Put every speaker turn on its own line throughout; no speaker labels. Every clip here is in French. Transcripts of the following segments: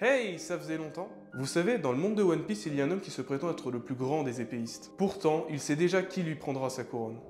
Hey, ça faisait longtemps. Vous savez, dans le monde de One Piece, il y a un homme qui se prétend être le plus grand des épéistes. Pourtant, il sait déjà qui lui prendra sa couronne.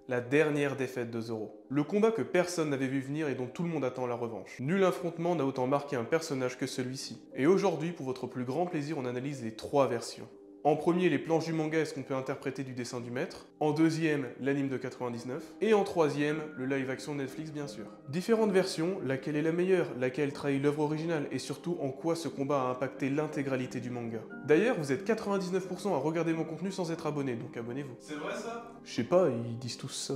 La dernière défaite de Zoro. Le combat que personne n'avait vu venir et dont tout le monde attend la revanche. Nul affrontement n'a autant marqué un personnage que celui-ci. Et aujourd'hui, pour votre plus grand plaisir, on analyse les trois versions. En premier, les planches du manga et ce qu'on peut interpréter du dessin du maître. En deuxième, l'anime de 99. Et en troisième, le live-action Netflix bien sûr. Différentes versions, laquelle est la meilleure, laquelle trahit l'œuvre originale, et surtout en quoi ce combat a impacté l'intégralité du manga. D'ailleurs, vous êtes 99% à regarder mon contenu sans être abonné, donc abonnez-vous. C'est vrai ça? Je sais pas, ils disent tous ça.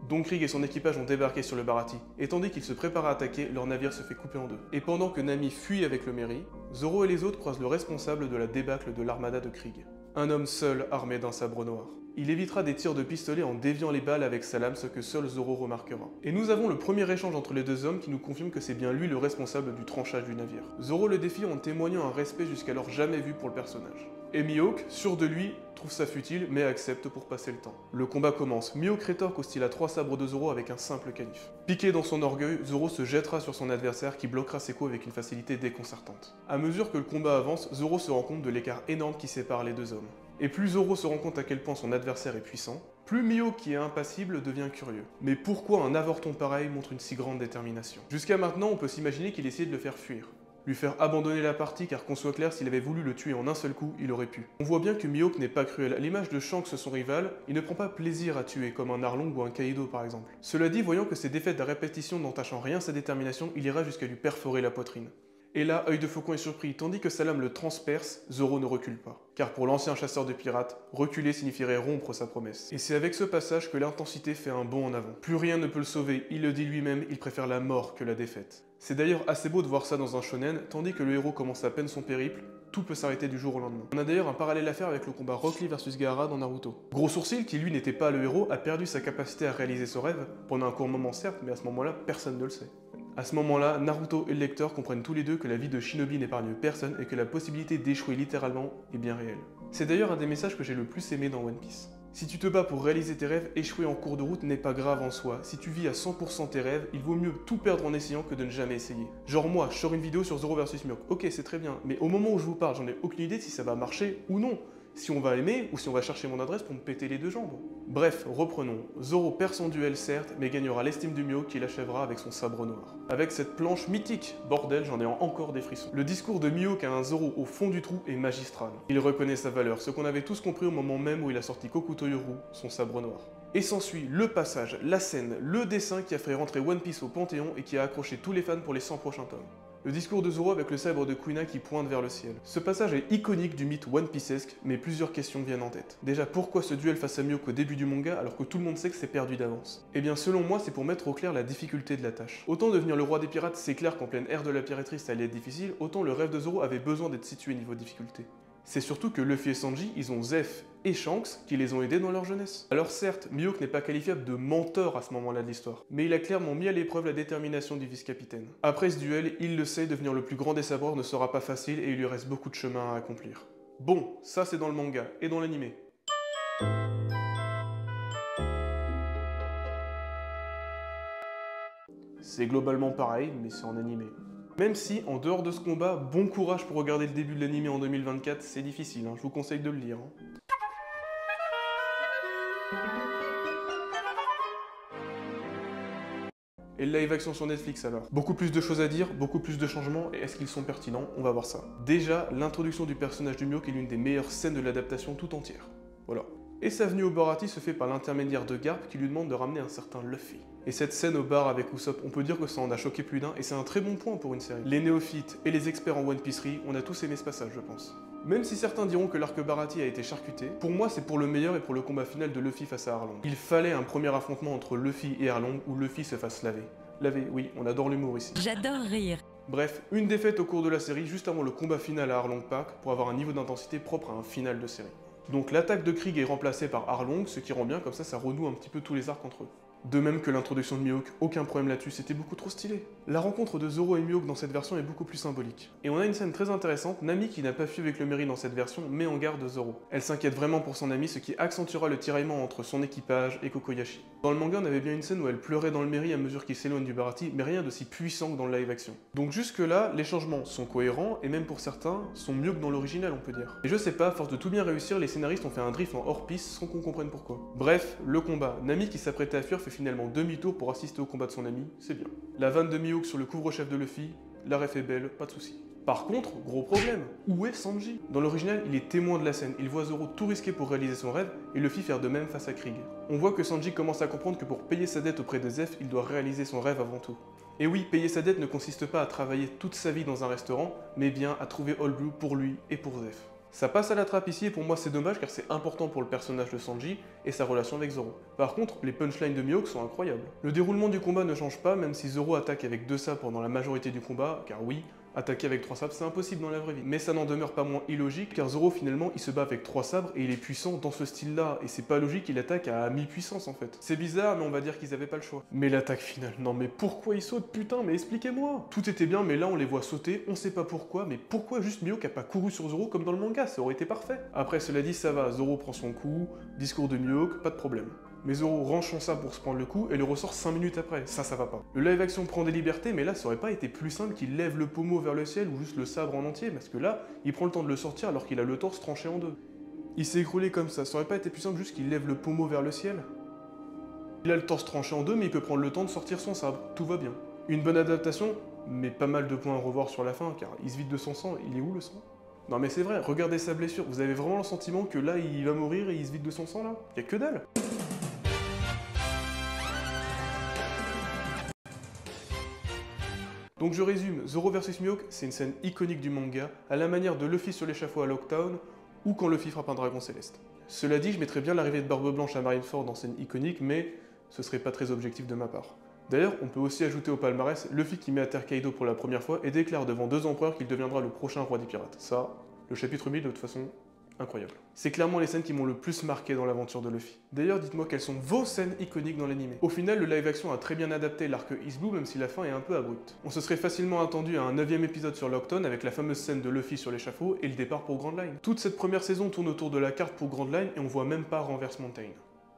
Donc Krieg et son équipage ont débarqué sur le Baratie, et tandis qu'ils se préparent à attaquer, leur navire se fait couper en deux. Et pendant que Nami fuit avec le Merry, Zoro et les autres croisent le responsable de la débâcle de l'armada de Krieg. Un homme seul armé d'un sabre noir. Il évitera des tirs de pistolet en déviant les balles avec sa lame, ce que seul Zoro remarquera. Et nous avons le premier échange entre les deux hommes qui nous confirme que c'est bien lui le responsable du tranchage du navire. Zoro le défie en témoignant un respect jusqu'alors jamais vu pour le personnage. Et Mihawk, sûr de lui, trouve ça futile mais accepte pour passer le temps. Le combat commence. Mihawk rétorque au style à 3 sabres de Zoro avec un simple canif. Piqué dans son orgueil, Zoro se jettera sur son adversaire qui bloquera ses coups avec une facilité déconcertante. À mesure que le combat avance, Zoro se rend compte de l'écart énorme qui sépare les deux hommes. Et plus Zoro se rend compte à quel point son adversaire est puissant, plus Mihawk qui est impassible devient curieux. Mais pourquoi un avorton pareil montre une si grande détermination? Jusqu'à maintenant, on peut s'imaginer qu'il essayait de le faire fuir. Lui faire abandonner la partie car qu'on soit clair, s'il avait voulu le tuer en un seul coup, il aurait pu. On voit bien que Mihawk n'est pas cruel. À l'image de Shanks, son rival, il ne prend pas plaisir à tuer, comme un Arlong ou un Kaido par exemple. Cela dit, voyant que ses défaites à répétition n'entachant rien sa détermination, il ira jusqu'à lui perforer la poitrine. Et là, Œil de Faucon est surpris, tandis que sa lame le transperce, Zoro ne recule pas. Car pour l'ancien chasseur de pirates, reculer signifierait rompre sa promesse. Et c'est avec ce passage que l'intensité fait un bond en avant. Plus rien ne peut le sauver, il le dit lui-même, il préfère la mort que la défaite. C'est d'ailleurs assez beau de voir ça dans un shonen, tandis que le héros commence à peine son périple, tout peut s'arrêter du jour au lendemain. On a d'ailleurs un parallèle à faire avec le combat Rock Lee vs Gaara dans Naruto. Gros Sourcil, qui lui n'était pas le héros, a perdu sa capacité à réaliser son rêve, pendant un court moment certes, mais à ce moment-là, personne ne le sait. À ce moment-là, Naruto et le lecteur comprennent tous les deux que la vie de Shinobi n'épargne personne et que la possibilité d'échouer littéralement est bien réelle. C'est d'ailleurs un des messages que j'ai le plus aimé dans One Piece. Si tu te bats pour réaliser tes rêves, échouer en cours de route n'est pas grave en soi. Si tu vis à 100% tes rêves, il vaut mieux tout perdre en essayant que de ne jamais essayer. Genre moi, je sors une vidéo sur Zoro vs Mihawk. Ok, c'est très bien, mais au moment où je vous parle, j'en ai aucune idée si ça va marcher ou non. Si on va aimer ou si on va chercher mon adresse pour me péter les deux jambes. Bref, reprenons. Zoro perd son duel certes, mais gagnera l'estime du Mihawk qui l'achèvera avec son sabre noir. Avec cette planche mythique, bordel, j'en ai encore des frissons. Le discours de Mihawk à un Zoro au fond du trou est magistral. Il reconnaît sa valeur, ce qu'on avait tous compris au moment même où il a sorti Kokuto Yoru, son sabre noir. Et s'ensuit le passage, la scène, le dessin qui a fait rentrer One Piece au Panthéon et qui a accroché tous les fans pour les 100 prochains tomes. Le discours de Zoro avec le sabre de Kuina qui pointe vers le ciel. Ce passage est iconique du mythe One Piece-esque, mais plusieurs questions viennent en tête. Déjà, pourquoi ce duel face à Mihawk au début du manga alors que tout le monde sait que c'est perdu d'avance? Eh bien, selon moi, c'est pour mettre au clair la difficulté de la tâche. Autant devenir le roi des pirates, c'est clair qu'en pleine ère de la piraterie, ça allait être difficile, autant le rêve de Zoro avait besoin d'être situé niveau difficulté. C'est surtout que Luffy et Sanji, ils ont Zeph et Shanks qui les ont aidés dans leur jeunesse. Alors certes, Mihawk n'est pas qualifiable de mentor à ce moment-là de l'histoire, mais il a clairement mis à l'épreuve la détermination du vice-capitaine. Après ce duel, il le sait, devenir le plus grand des sabreurs ne sera pas facile et il lui reste beaucoup de chemin à accomplir. Bon, ça c'est dans le manga et dans l'animé. C'est globalement pareil, mais c'est en animé. Même si, en dehors de ce combat, bon courage pour regarder le début de l'anime en 2024, c'est difficile, je vous conseille de le lire. Et le live action sur Netflix alors? Beaucoup plus de choses à dire, beaucoup plus de changements, et est-ce qu'ils sont pertinents? On va voir ça. Déjà, l'introduction du personnage du Mihawk est l'une des meilleures scènes de l'adaptation tout entière. Voilà. Et sa venue au Baratie se fait par l'intermédiaire de Garp qui lui demande de ramener un certain Luffy. Et cette scène au bar avec Usopp, on peut dire que ça en a choqué plus d'un, et c'est un très bon point pour une série. Les néophytes et les experts en One Piecerie, on a tous aimé ce passage, je pense. Même si certains diront que l'arc Baratie a été charcuté, pour moi c'est pour le meilleur et pour le combat final de Luffy face à Arlong. Il fallait un premier affrontement entre Luffy et Arlong où Luffy se fasse laver. Laver, oui, on adore l'humour ici.
J'adore rire.
Bref, une défaite au cours de la série juste avant le combat final à Arlong Park pour avoir un niveau d'intensité propre à un final de série. Donc l'attaque de Krieg est remplacée par Arlong, ce qui rend bien, comme ça renoue un petit peu tous les arcs entre eux. De même que l'introduction de Mihawk, aucun problème là-dessus, c'était beaucoup trop stylé. La rencontre de Zoro et Mihawk dans cette version est beaucoup plus symbolique. Et on a une scène très intéressante, Nami qui n'a pas fui avec le Merry dans cette version, met en garde Zoro. Elle s'inquiète vraiment pour son ami, ce qui accentuera le tiraillement entre son équipage et Kokoyashi. Dans le manga, on avait bien une scène où elle pleurait dans le Merry à mesure qu'il s'éloigne du Baratie, mais rien d'aussi puissant que dans le live action. Donc jusque là, les changements sont cohérents, et même pour certains, sont mieux que dans l'original on peut dire. Et je sais pas, à force de tout bien réussir, les scénaristes ont fait un drift en hors-piste sans qu'on comprenne pourquoi. Bref, le combat. Nami qui s'apprêtait à fuir fait finalement demi-tour pour assister au combat de son ami, c'est bien. La vanne de Mihawk sur le couvre-chef de Luffy, la ref est belle, pas de soucis. Par contre, gros problème, où est Sanji? Dans l'original, il est témoin de la scène, il voit Zoro tout risquer pour réaliser son rêve, et Luffy faire de même face à Krieg. On voit que Sanji commence à comprendre que pour payer sa dette auprès de Zeph, il doit réaliser son rêve avant tout. Et oui, payer sa dette ne consiste pas à travailler toute sa vie dans un restaurant, mais bien à trouver All Blue pour lui et pour Zeph. Ça passe à la trappe ici et pour moi c'est dommage car c'est important pour le personnage de Sanji et sa relation avec Zoro. Par contre, les punchlines de Mihawk sont incroyables. Le déroulement du combat ne change pas même si Zoro attaque avec 2 sabres pendant la majorité du combat, car oui, attaquer avec 3 sabres c'est impossible dans la vraie vie. Mais ça n'en demeure pas moins illogique car Zoro finalement il se bat avec 3 sabres et il est puissant dans ce style là et c'est pas logique qu'il attaque à mi-puissance en fait. C'est bizarre mais on va dire qu'ils avaient pas le choix. Mais l'attaque finale, non mais pourquoi ils sautent putain, mais expliquez-moi. Tout était bien mais là on les voit sauter, on sait pas pourquoi, mais pourquoi juste Mihawk a pas couru sur Zoro comme dans le manga, ça aurait été parfait. Après cela dit ça va, Zoro prend son coup, discours de Mihawk, pas de problème. Mais Zoro range son sabre pour se prendre le coup et le ressort 5 minutes après, ça va pas. Le live action prend des libertés mais là ça aurait pas été plus simple qu'il lève le pommeau vers le ciel ou juste le sabre en entier parce que là, il prend le temps de le sortir alors qu'il a le torse tranché en 2. Il s'est écroulé comme ça aurait pas été plus simple juste qu'il lève le pommeau vers le ciel? Il a le torse tranché en 2 mais il peut prendre le temps de sortir son sabre, tout va bien. Une bonne adaptation, mais pas mal de points à revoir sur la fin car il se vide de son sang, il est où le sang? Non mais c'est vrai, regardez sa blessure, vous avez vraiment le sentiment que là il va mourir et il se vide de son sang là? Y'a que dalle. Donc je résume, Zoro vs Mihawk, c'est une scène iconique du manga, à la manière de Luffy sur l'échafaud à Lockdown, ou quand Luffy frappe un dragon céleste. Cela dit, je mettrais bien l'arrivée de Barbe Blanche à Marineford en scène iconique, mais ce serait pas très objectif de ma part. D'ailleurs, on peut aussi ajouter au palmarès Luffy qui met à terre Kaido pour la première fois et déclare devant 2 empereurs qu'il deviendra le prochain roi des pirates. Ça, le chapitre 1000 de toute façon, incroyable. C'est clairement les scènes qui m'ont le plus marqué dans l'aventure de Luffy. D'ailleurs, dites-moi quelles sont vos scènes iconiques dans l'anime. Au final, le live action a très bien adapté l'arc East Blue, même si la fin est un peu abrupte. On se serait facilement attendu à un 9ème épisode sur Lockdown avec la fameuse scène de Luffy sur l'échafaud et le départ pour Grand Line. Toute cette première saison tourne autour de la carte pour Grand Line et on voit même pas Renverse Mountain.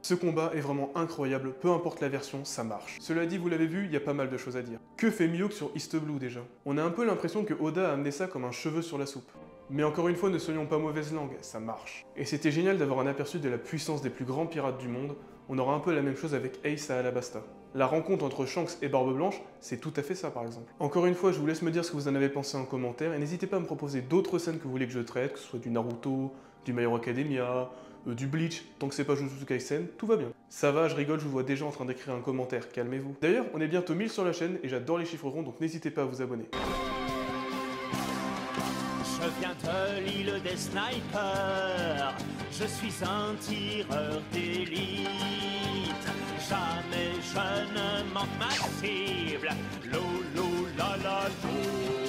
Ce combat est vraiment incroyable, peu importe la version, ça marche. Cela dit, vous l'avez vu, il y a pas mal de choses à dire. Que fait Mihawk sur East Blue déjà? On a un peu l'impression que Oda a amené ça comme un cheveu sur la soupe. Mais encore une fois, ne soyons pas mauvaise langue, ça marche. Et c'était génial d'avoir un aperçu de la puissance des plus grands pirates du monde, on aura un peu la même chose avec Ace à Alabasta. La rencontre entre Shanks et Barbe Blanche, c'est tout à fait ça par exemple. Encore une fois, je vous laisse me dire ce que vous en avez pensé en commentaire, et n'hésitez pas à me proposer d'autres scènes que vous voulez que je traite, que ce soit du Naruto, du My Hero Academia, du Bleach, tant que c'est pas Jujutsu Kaisen, tout va bien. Ça va, je rigole, je vous vois déjà en train d'écrire un commentaire, calmez-vous. D'ailleurs, on est bientôt 1000 sur la chaîne, et j'adore les chiffres ronds, donc n'hésitez pas à vous abonner.
Je viens de l'île des snipers, je suis un tireur d'élite. Jamais je ne manque ma cible, lolo la la lo.